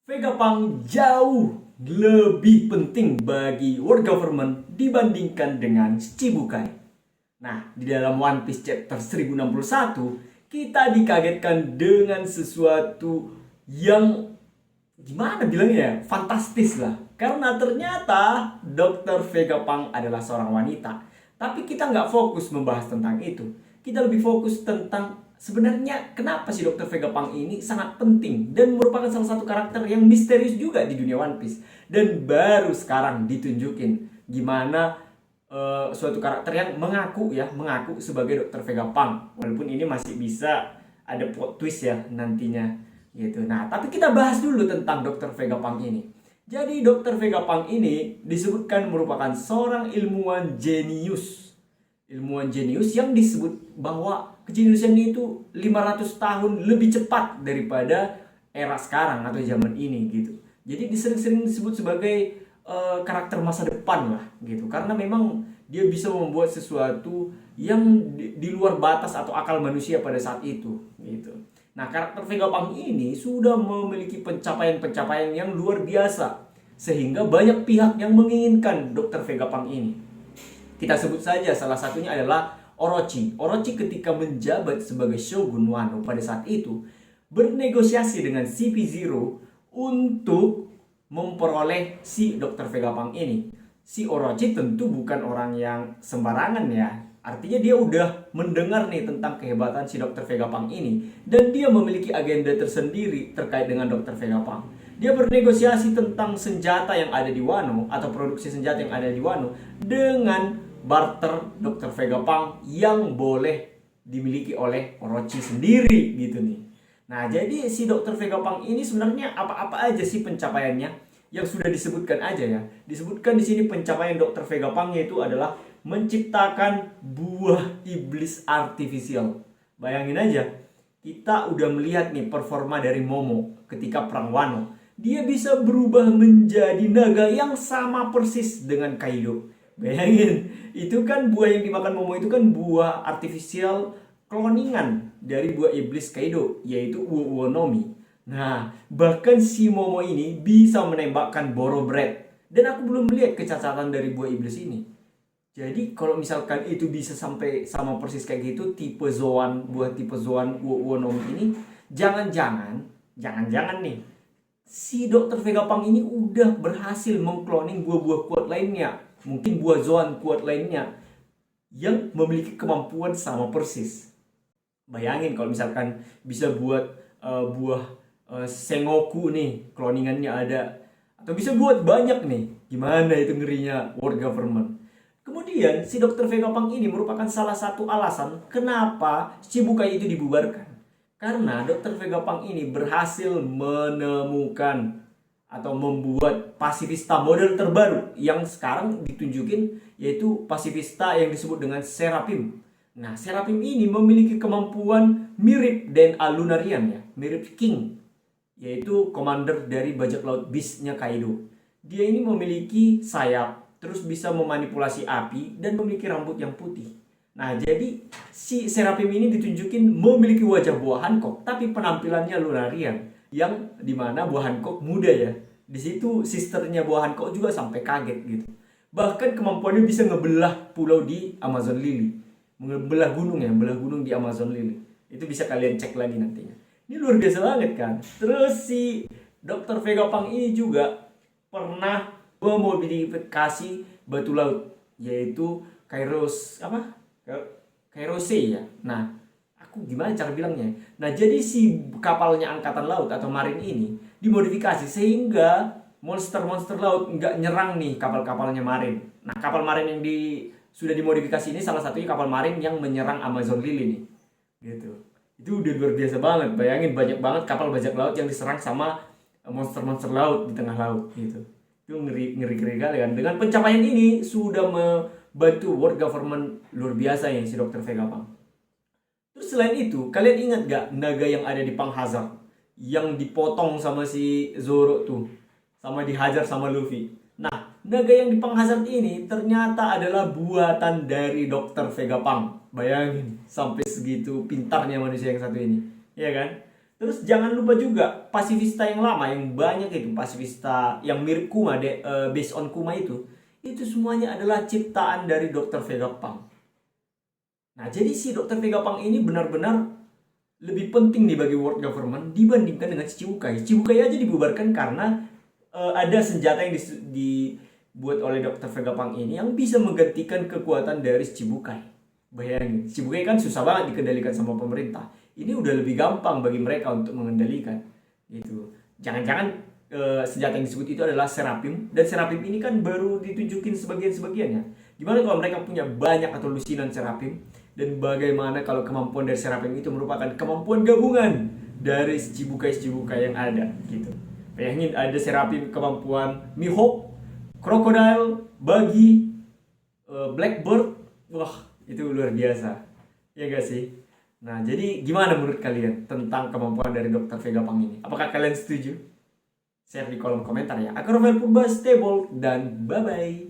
Vegapunk jauh lebih penting bagi world government dibandingkan dengan Shichibukai. Nah, di dalam One Piece chapter 1061, kita dikagetkan dengan sesuatu yang gimana bilangnya ya, fantastis lah. Karena ternyata Dr. Vegapunk adalah seorang wanita. Tapi kita nggak fokus membahas tentang itu. Kita lebih fokus tentang sebenarnya kenapa sih Dr. Vegapunk ini sangat penting dan merupakan salah satu karakter yang misterius juga di dunia One Piece. Dan baru sekarang ditunjukin gimana suatu karakter yang mengaku sebagai Dr. Vegapunk. Walaupun ini masih bisa ada plot twist ya nantinya gitu. Nah, tapi kita bahas dulu tentang Dr. Vegapunk ini. Jadi Dr. Vegapunk ini disebutkan merupakan seorang ilmuwan jenius. Ilmuwan jenius yang disebut bahwa kejeniusannya itu 500 tahun lebih cepat daripada era sekarang atau zaman ini gitu. Jadi sering-sering disebut sebagai karakter masa depan lah gitu. Karena memang dia bisa membuat sesuatu yang di luar batas atau akal manusia pada saat itu gitu. Nah, karakter Vegapunk ini sudah memiliki pencapaian-pencapaian yang luar biasa sehingga banyak pihak yang menginginkan Dr. Vegapunk ini. Kita sebut saja salah satunya adalah Orochi. Orochi ketika menjabat sebagai Shogun Wano pada saat itu bernegosiasi dengan CP0 untuk memperoleh si Dr. Vegapunk ini. Si Orochi tentu bukan orang yang sembarangan ya. Artinya dia udah mendengar nih tentang kehebatan si Dr. Vegapunk ini. Dan dia memiliki agenda tersendiri terkait dengan Dr. Vegapunk. Dia bernegosiasi tentang senjata yang ada di Wano atau produksi senjata yang ada di Wano dengan barter Dr. Vegapunk yang boleh dimiliki oleh Orochi sendiri gitu nih. Nah, jadi si Dr. Vegapunk ini sebenarnya apa-apa aja sih pencapaiannya yang sudah disebutkan aja ya. Disebutkan di sini pencapaian Dr. Vegapunk yaitu adalah menciptakan buah iblis artifisial. Bayangin aja, kita udah melihat nih performa dari Momo ketika perang Wano. Dia bisa berubah menjadi naga yang sama persis dengan Kaido. Bayangin, itu kan buah yang dimakan Momo itu kan buah artifisial kloningan dari buah iblis Kaido, yaitu Uo no Mi. Nah, bahkan si Momo ini bisa menembakkan Boro Bread. Dan aku belum melihat kecacatan dari buah iblis ini. Jadi kalau misalkan itu bisa sampai sama persis kayak gitu, buah tipe Zoan Uo no Mi ini, jangan-jangan nih, si Dr. Vegapunk ini udah berhasil mengkloning buah-buah kuat lainnya. Mungkin buah Zoan kuat lainnya yang memiliki kemampuan sama persis. Bayangin kalau misalkan bisa buat buah Sengoku nih, kloningannya ada. Atau bisa buat banyak nih. Gimana itu ngerinya world government. Kemudian si Dr. Vegapunk ini merupakan salah satu alasan kenapa Shichibukai itu dibubarkan. Karena Dr. Vegapunk ini berhasil menemukan atau membuat pasifista model terbaru yang sekarang ditunjukin, yaitu pasifista yang disebut dengan Seraphim. Nah, Seraphim ini memiliki kemampuan mirip DNA Lunarian ya, mirip King, yaitu komander dari bajak laut Beast-nya Kaido. Dia ini memiliki sayap, terus bisa memanipulasi api dan memiliki rambut yang putih. Nah, jadi si Seraphim ini ditunjukin memiliki wajah buah Hancock, tapi penampilannya Lunarian, yang dimana buah Hancock muda ya. Di situ sisternya buah Hancock juga sampai kaget gitu. Bahkan kemampuannya bisa ngebelah pulau di Amazon Lily, ngebelah gunung ya, belah gunung di Amazon Lily. Itu bisa kalian cek lagi nantinya. Ini luar biasa banget kan. Terus si Dr. Vegapunk ini juga pernah memodifikasi batu laut, yaitu Kairose ya. Nah, aku gimana cara bilangnya? Nah, jadi si kapalnya angkatan laut atau marine ini dimodifikasi sehingga monster-monster laut nggak nyerang nih kapal-kapalnya marine. Nah, kapal marine yang sudah dimodifikasi ini salah satunya kapal marine yang menyerang Amazon Lily nih. Gitu. Itu udah luar biasa banget. Bayangin banyak banget kapal bajak laut yang diserang sama monster-monster laut di tengah laut gitu. Itu ngeri kali kan. Dengan pencapaian ini sudah membantu world government luar biasa ya si Dr. Vegapunk. Terus selain itu, kalian ingat gak naga yang ada di Punk Hazard yang dipotong sama si Zoro tuh, sama dihajar sama Luffy? Nah, naga yang di Punk Hazard ini ternyata adalah buatan dari Dr. Vegapunk. Bayangin, sampai segitu pintarnya manusia yang satu ini, ya kan? Terus jangan lupa juga pasifista yang lama, yang banyak itu pasifista yang mirip Kuma, based on Kuma itu semuanya adalah ciptaan dari Dr. Vegapunk. Nah, jadi si Dr. Vegapunk ini benar-benar lebih penting nih bagi world government dibandingkan dengan Shichibukai. Shichibukai aja dibubarkan karena ada senjata yang dibuat oleh Dr. Vegapunk ini yang bisa menggantikan kekuatan dari Shichibukai. Bayangin, Shichibukai kan susah banget dikendalikan sama pemerintah. Ini udah lebih gampang bagi mereka untuk mengendalikan. Gitu. Jangan-jangan senjata yang disebut itu adalah Seraphim, dan Seraphim ini kan baru ditunjukin sebagian-sebagiannya. Gimana kalau mereka punya banyak atau lusinan Seraphim, dan bagaimana kalau kemampuan dari Seraphim itu merupakan kemampuan gabungan dari Shichibukai yang ada gitu. Bayangin ada Seraphim kemampuan Mihawk, Crocodile, Buggy, Blackbird. Wah, itu luar biasa. Ya gak sih? Nah, jadi gimana menurut kalian tentang kemampuan dari Dr. Vegapunk ini? Apakah kalian setuju? Share di kolom komentar ya. Aku Rafael Purba, stay bold, dan bye-bye.